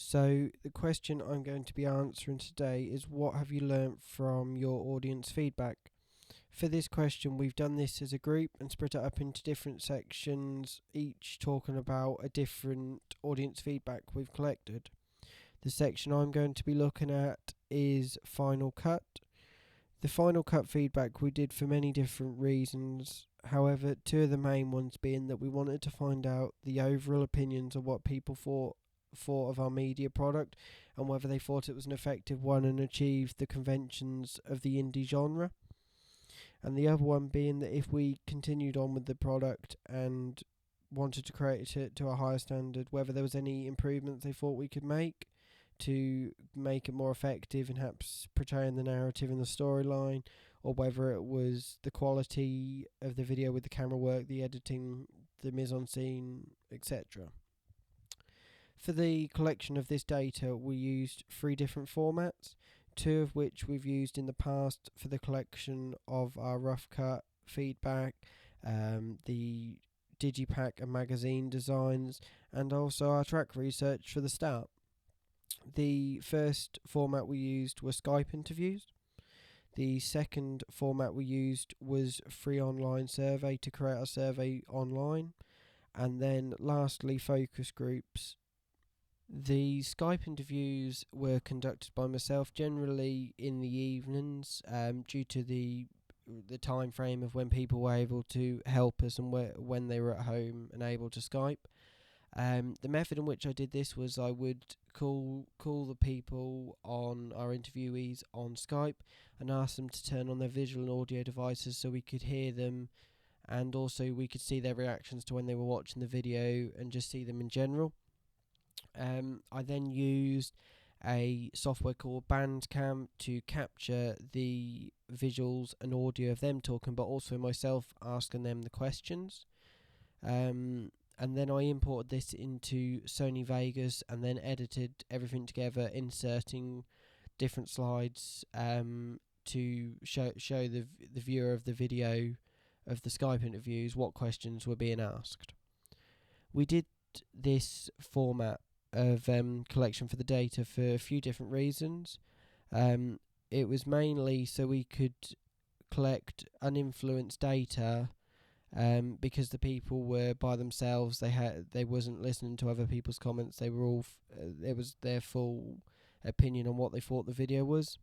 So, the question I'm going to be answering today is, what have you learnt from your audience feedback? For this question, we've done this as a group and split it up into different sections, each talking about a different audience feedback we've collected. The section I'm going to be looking at is Final Cut. The Final Cut feedback we did for many different reasons. However, two of the main ones being that we wanted to find out the overall opinions of what people thought of our media product and whether they thought it was an effective one and achieved the conventions of the indie genre. And the other one being that if we continued on with the product and wanted to create it to a higher standard, whether there was any improvements they thought we could make to make it more effective in perhaps portraying the narrative and the storyline, or whether it was the quality of the video with the camera work, the editing, the mise en scene, etc. For the collection of this data, we used three different formats, two of which we've used in the past for the collection of our rough cut feedback, the digipack and magazine designs, and also our track research for the start. The first format we used was Skype interviews. The second format we used was free online survey to create our survey online. And then lastly, focus groups. The Skype interviews were conducted by myself, generally in the evenings, due to the time frame of when people were able to help us and when they were at home and able to Skype. The method in which I did this was I would call the people on our interviewees on Skype and ask them to turn on their visual and audio devices so we could hear them, and also we could see their reactions to when they were watching the video and just see them in general. I then used a software called Bandcam to capture the visuals and audio of them talking, but also myself asking them the questions. And then I imported this into Sony Vegas and then edited everything together, inserting different slides to show the viewer of the video of the Skype interviews what questions were being asked. We did this format of collection for the data for a few different reasons. It was mainly so we could collect uninfluenced data, because the people were by themselves. They wasn't listening to other people's comments. They were all it was their full opinion on what they thought the video was,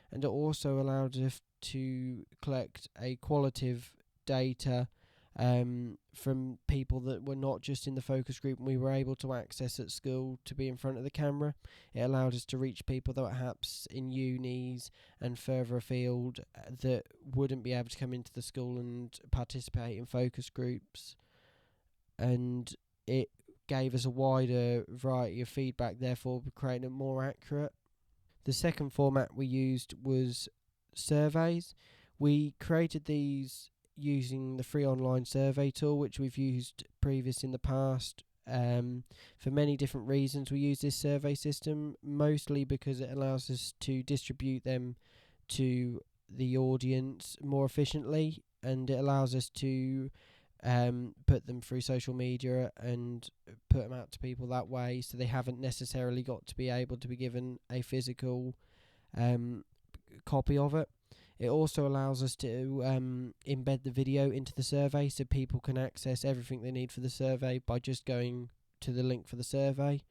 and it also allowed us to collect a qualitative data from people that were not just in the focus group and we were able to access at school to be in front of the camera. It allowed us to reach people that were perhaps in unis and further afield that wouldn't be able to come into the school and participate in focus groups, and it gave us a wider variety of feedback, therefore creating it more accurate. The second format we used was surveys. We created these using the free online survey tool, which we've used previous in the past. For many different reasons, we use this survey system, mostly because it allows us to distribute them to the audience more efficiently, and it allows us to put them through social media and put them out to people that way, so they haven't necessarily got to be able to be given a physical copy of it. It also allows us to embed the video into the survey so people can access everything they need for the survey by just going to the link for the survey.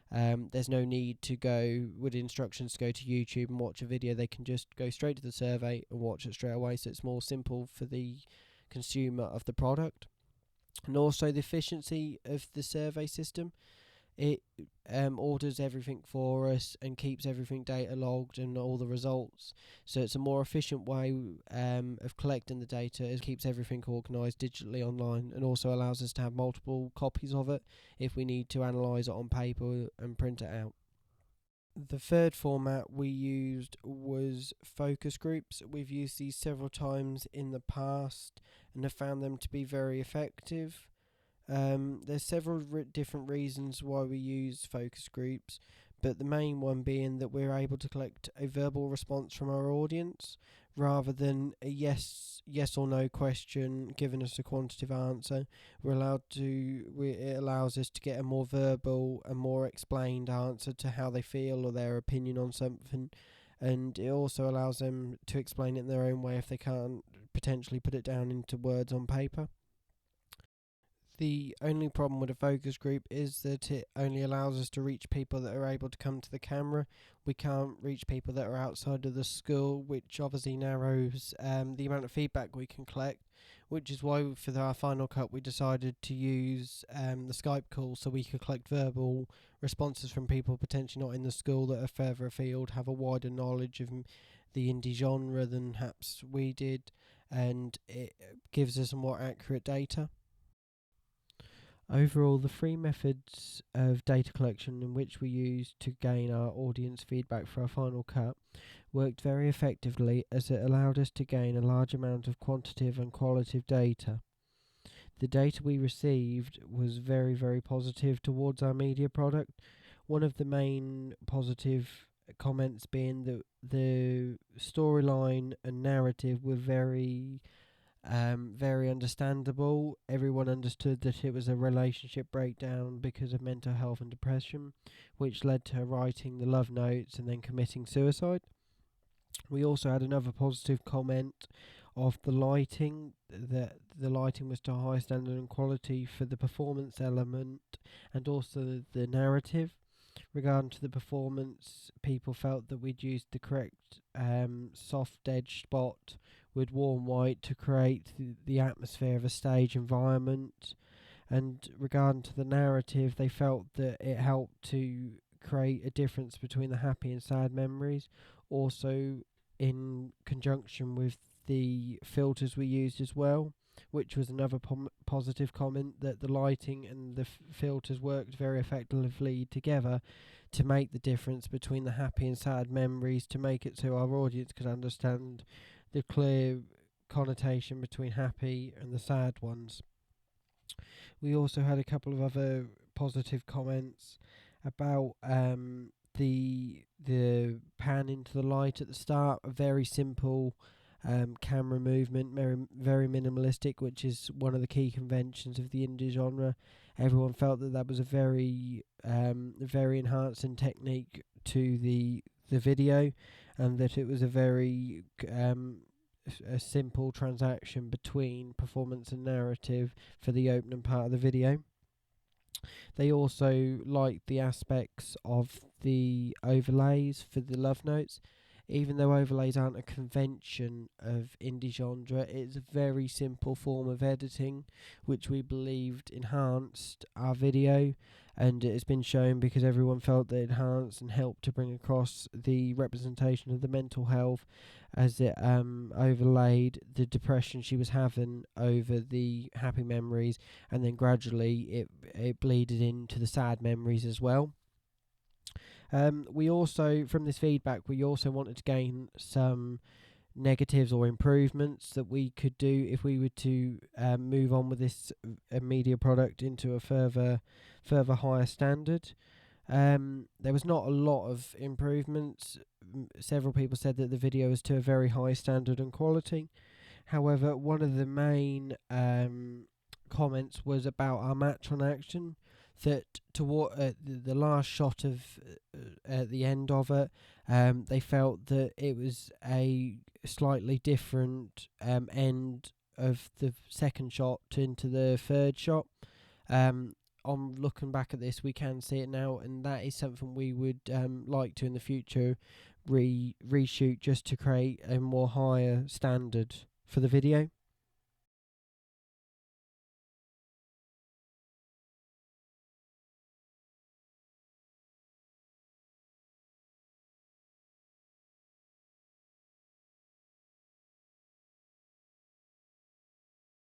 There's no need to go with instructions to go to YouTube and watch a video. They can just go straight to the survey and watch it straight away, so it's more simple for the consumer of the product. And also the efficiency of the survey system. It orders everything for us and keeps everything data logged and all the results. So it's a more efficient way of collecting the data. It keeps everything organised digitally online and also allows us to have multiple copies of it if we need to analyse it on paper and print it out. The third format we used was focus groups. We've used these several times in the past and have found them to be very effective. There's several different reasons why we use focus groups, but the main one being that we're able to collect a verbal response from our audience rather than a yes or no question giving us a quantitative answer. It allows us to get a more verbal and more explained answer to how they feel or their opinion on something, and it also allows them to explain it in their own way if they can't potentially put it down into words on paper. The only problem with a focus group is that it only allows us to reach people that are able to come to the camera. We can't reach people that are outside of the school, which obviously narrows the amount of feedback we can collect, which is why for our final cut we decided to use the Skype call so we could collect verbal responses from people potentially not in the school that are further afield, have a wider knowledge of the indie genre than perhaps we did, and it gives us more accurate data. Overall, the three methods of data collection in which we used to gain our audience feedback for our final cut worked very effectively, as it allowed us to gain a large amount of quantitative and qualitative data. The data we received was very, very positive towards our media product. One of the main positive comments being that the storyline and narrative were very understandable. Everyone understood that it was a relationship breakdown because of mental health and depression, which led to her writing the love notes and then committing suicide. We also had another positive comment of the lighting, that the lighting was to a high standard and quality for the performance element and also the narrative. Regarding to the performance, people felt that we'd used the correct soft edge spot with warm white to create the atmosphere of a stage environment. And regarding to the narrative, they felt that it helped to create a difference between the happy and sad memories. Also, in conjunction with the filters we used as well, which was another positive comment, that the lighting and the filters worked very effectively together to make the difference between the happy and sad memories, to make it so our audience could understand the clear connotation between happy and the sad ones. We also had a couple of other positive comments about the pan into the light at the start, a very simple camera movement, very minimalistic, which is one of the key conventions of the indie genre. Everyone felt that was a very enhancing technique to the video, and that it was a very a simple transaction between performance and narrative for the opening part of the video. They also liked the aspects of the overlays for the love notes. Even though overlays aren't a convention of indie genre, it's a very simple form of editing which we believed enhanced our video, and it has been shown because everyone felt that it enhanced and helped to bring across the representation of the mental health, as it overlaid the depression she was having over the happy memories, and then gradually it bleeded into the sad memories as well. We also, from this feedback, we also wanted to gain some negatives or improvements that we could do if we were to move on with this media product into a further higher standard. There was not a lot of improvements. Several people said that the video was to a very high standard and quality. However, one of the main comments was about our match on action, that toward the last shot of at the end of it, they felt that it was a slightly different end of the second shot into the third shot. On looking back at this, we can see it now, and that is something we would like to in the future reshoot, just to create a more higher standard for the video.